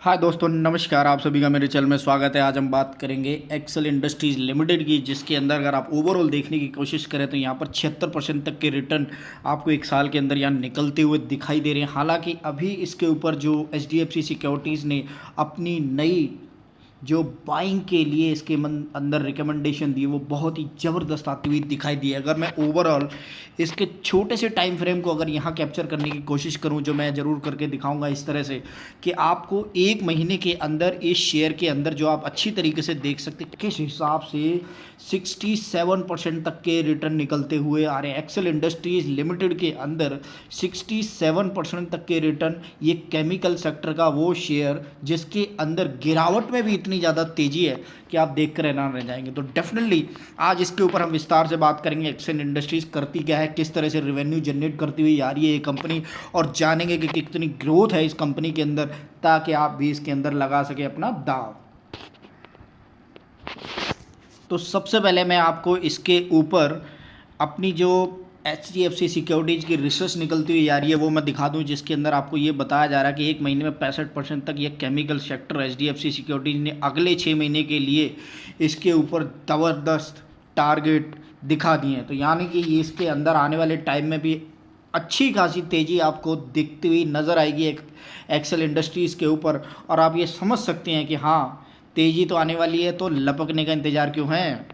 हाय दोस्तों, नमस्कार। आप सभी का मेरे चैनल में स्वागत है। आज हम बात करेंगे एक्सेल इंडस्ट्रीज़ लिमिटेड की, जिसके अंदर अगर आप ओवरऑल देखने की कोशिश करें तो यहाँ पर 76% तक के रिटर्न आपको एक साल के अंदर यहाँ निकलते हुए दिखाई दे रहे हैं। हालांकि अभी इसके ऊपर जो एचडीएफसी सिक्योरिटीज़ ने अपनी नई जो बाइंग के लिए इसके अंदर रिकमेंडेशन दी, वो बहुत ही ज़बरदस्त आती हुई दिखाई दी है। अगर मैं ओवरऑल इसके छोटे से टाइम फ्रेम को अगर यहाँ कैप्चर करने की कोशिश करूँ, जो मैं ज़रूर करके दिखाऊंगा इस तरह से कि आपको एक महीने के अंदर इस शेयर के अंदर जो आप अच्छी तरीके से देख सकते किस हिसाब से 67% तक के रिटर्न निकलते हुए आ रहे हैं। एक्सेल इंडस्ट्रीज़ लिमिटेड के अंदर 67% तक के रिटर्न, ये केमिकल सेक्टर का वो शेयर जिसके अंदर गिरावट में भी इतनी ज़्यादा तेज़ी है कि आप देख कर हैरान रह जाएंगे। तो डेफिनेटली आज इसके ऊपर हम विस्तार से बात करेंगे। एक्सेल इंडस्ट्रीज़ करती क्या है, किस तरह से रेवेन्यू जनरेट करती हुई आ रही है ये कंपनी, और जानेंगे कि कितनी ग्रोथ है इस कंपनी के अंदर, ताकि आप भी इसके अंदर लगा सके अपना दाव। तो सबसे पहले मैं आपको इसके ऊपर अपनी जो HDFC सिक्योरिटीज़ की रिसर्च निकलती हुई आ रही है वो मैं दिखा दूं, जिसके अंदर आपको ये बताया जा रहा है कि एक महीने में 65% तक ये केमिकल सेक्टर HDFC सिक्योरिटीज़ ने अगले 6 महीने के लिए इसके ऊपर ज़बरदस्त टारगेट दिखा दिए हैं। तो यानी कि ये इसके अंदर आने वाले टाइम में भी अच्छी खासी तेज़ी आपको दिखती हुई नज़र आएगी एक एक्सेल इंडस्ट्रीज़ के ऊपर, और आप ये समझ सकते हैं कि हाँ, तेज़ी तो आने वाली है, तो लपकने का इंतज़ार क्यों है।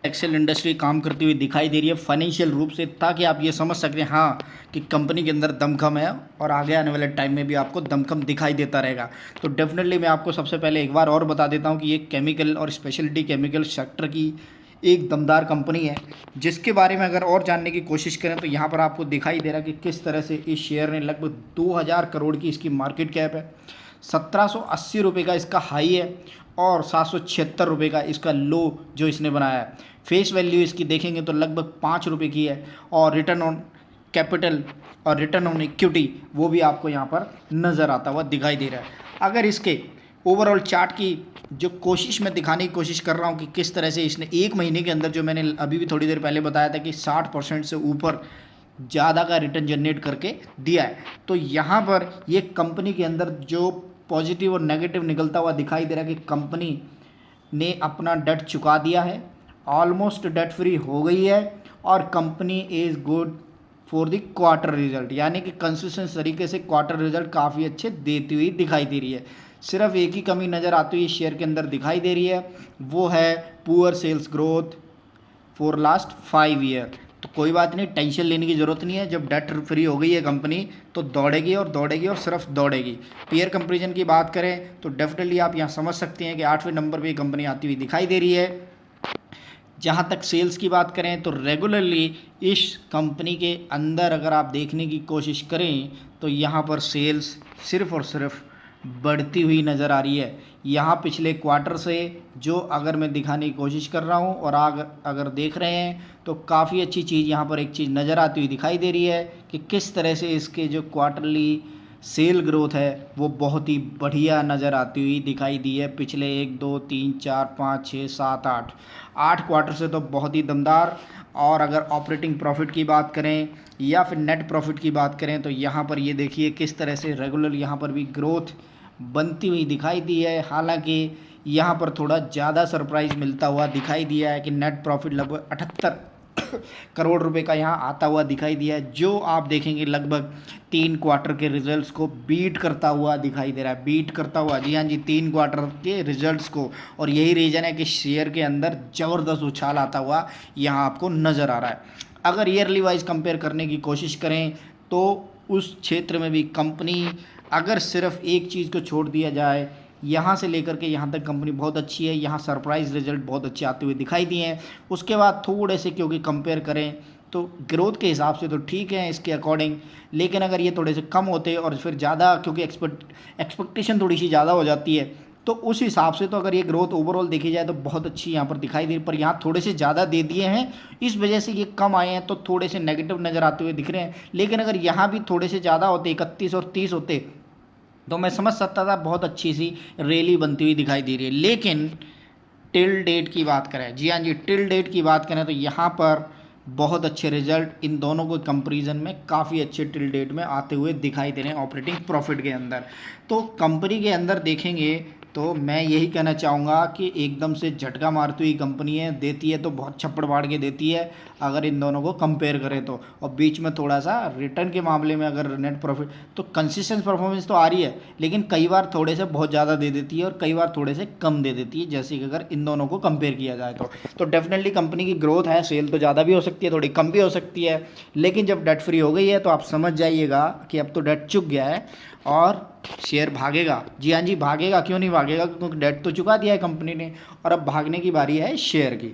एक्सेल इंडस्ट्री काम करती हुई दिखाई दे रही है फाइनेंशियल रूप से, ताकि आप ये समझ सकते हैं हाँ कि कंपनी के अंदर दमखम है, और आगे आने वाले टाइम में भी आपको दमखम दिखाई देता रहेगा। तो डेफिनेटली मैं आपको सबसे पहले एक बार और बता देता हूँ कि ये केमिकल और स्पेशलिटी केमिकल सेक्टर की एक दमदार कंपनी है, जिसके बारे में अगर और जानने की कोशिश करें तो यहाँ पर आपको दिखाई दे रहा है कि किस तरह से इस शेयर ने लगभग 2000 करोड़ की इसकी मार्केट कैप है, 1780 रुपये का इसका हाई है, और 776 रुपये का इसका लो जो इसने बनाया है। फेस वैल्यू इसकी देखेंगे तो लगभग 5 रुपये की है, और रिटर्न ऑन कैपिटल और रिटर्न ऑन इक्विटी वो भी आपको यहाँ पर नज़र आता हुआ दिखाई दे रहा है। अगर इसके ओवरऑल चार्ट की जो कोशिश मैं दिखाने की कोशिश कर रहा हूँ कि किस तरह से इसने एक महीने के अंदर, जो मैंने अभी भी थोड़ी देर पहले बताया था कि 60% से ऊपर ज़्यादा का रिटर्न जनरेट करके दिया है, तो यहाँ पर ये कंपनी के अंदर जो पॉजिटिव और नेगेटिव निकलता हुआ दिखाई दे रहा है कि कंपनी ने अपना डेट चुका दिया है, ऑलमोस्ट डेट फ्री हो गई है, और company is good for the quarter result, यानी कि कंसिस्टेंट तरीके से क्वार्टर रिजल्ट काफ़ी अच्छे देती हुई दिखाई दे रही है। सिर्फ एक ही कमी नज़र आती हुई शेयर के अंदर दिखाई दे रही है, वो है poor sales growth for last 5 year. तो कोई बात नहीं, टेंशन लेने की ज़रूरत नहीं है। जब डेट फ्री हो गई है कंपनी तो दौड़ेगी और दौड़ेगी और सिर्फ दौड़ेगी। पीयर कंपेरिजन की बात करें तो डेफिनेटली आप यहाँ समझ सकते हैं कि 8वें नंबर पे ये कंपनी आती हुई दिखाई दे रही है। जहाँ तक सेल्स की बात करें तो रेगुलरली इस कंपनी के अंदर अगर आप देखने की कोशिश करें तो यहाँ पर सेल्स सिर्फ और सिर्फ बढ़ती हुई नज़र आ रही है। यहाँ पिछले क्वार्टर से जो अगर मैं दिखाने की कोशिश कर रहा हूँ और अगर देख रहे हैं तो काफ़ी अच्छी चीज़ यहाँ पर एक चीज़ नज़र आती हुई दिखाई दे रही है कि किस तरह से इसके जो क्वार्टरली सेल ग्रोथ है वो बहुत ही बढ़िया नज़र आती हुई दिखाई दी है। पिछले 1 2 3 4 5 6 7 8 क्वार्टर से तो बहुत ही दमदार। और अगर ऑपरेटिंग प्रॉफिट की बात करें या फिर नेट प्रॉफिट की बात करें तो यहाँ पर ये देखिए किस तरह से रेगुलर यहाँ पर भी ग्रोथ बनती हुई दिखाई दी है। हालांकि यहाँ पर थोड़ा ज़्यादा सरप्राइज़ मिलता हुआ दिखाई दिया है कि नेट प्रॉफिट लगभग 78 करोड़ रुपए का यहाँ आता हुआ दिखाई दिया है, जो आप देखेंगे लगभग 3 क्वार्टर के रिजल्ट्स को बीट करता हुआ दिखाई दे रहा है। बीट करता हुआ, जी हाँ जी, 3 क्वार्टर के रिजल्ट्स को, और यही रीज़न है कि शेयर के अंदर ज़बरदस्त उछाल आता हुआ यहाँ आपको नज़र आ रहा है। अगर ईयरली वाइज कंपेयर करने की कोशिश करें तो उस क्षेत्र में भी कंपनी, अगर सिर्फ एक चीज़ को छोड़ दिया जाए, यहाँ से लेकर के यहाँ तक कंपनी बहुत अच्छी है। यहाँ सरप्राइज रिजल्ट बहुत अच्छे आते हुए दिखाई दिए हैं। उसके बाद थोड़े से क्योंकि कंपेयर करें तो ग्रोथ के हिसाब से तो ठीक है इसके अकॉर्डिंग, लेकिन अगर ये थोड़े से कम होते और फिर ज़्यादा, क्योंकि एक्सपेक्टेशन थोड़ी सी ज़्यादा हो जाती है, तो उस हिसाब से तो अगर ये ग्रोथ ओवरऑल देखी जाए तो बहुत अच्छी यहाँ पर दिखाई दे रही, पर यहाँ थोड़े से ज़्यादा दे दिए हैं, इस वजह से ये कम आए हैं, तो थोड़े से नेगेटिव नज़र आते हुए दिख रहे हैं। लेकिन अगर यहाँ भी थोड़े से ज़्यादा होते, 31 और 30 होते, तो मैं समझ सकता था बहुत अच्छी सी रैली बनती हुई दिखाई दे रही है। लेकिन टिल डेट की बात करें, जी हाँ जी, टिल डेट की बात करें तो यहाँ पर बहुत अच्छे रिजल्ट इन दोनों को कंपैरिजन में काफ़ी अच्छे टिल डेट में आते हुए दिखाई दे रहे हैं ऑपरेटिंग प्रॉफिट के अंदर। तो कंपनी के अंदर देखेंगे तो मैं यही कहना चाहूँगा कि एकदम से झटका मारती हुई कंपनी है, देती है तो बहुत छप्पड़ फाड़ के देती है अगर इन दोनों को कंपेयर करें तो। और बीच में थोड़ा सा रिटर्न के मामले में अगर नेट प्रॉफिट तो कंसिस्टेंट परफॉर्मेंस तो आ रही है, लेकिन कई बार थोड़े से बहुत ज़्यादा दे देती है और कई बार थोड़े से कम दे देती है, जैसे कि अगर इन दोनों को कंपेयर किया जाए तो डेफिनेटली कंपनी की ग्रोथ है, सेल तो ज़्यादा भी हो सकती है, थोड़ी कम भी हो सकती है, लेकिन जब डेट फ्री हो गई है तो आप समझ जाइएगा कि अब तो डेट चुक गया है और शेयर भागेगा। जी हाँ जी, भागेगा, क्यों नहीं भागेगा, क्योंकि डेट तो चुका दिया है कंपनी ने और अब भागने की बारी है शेयर की।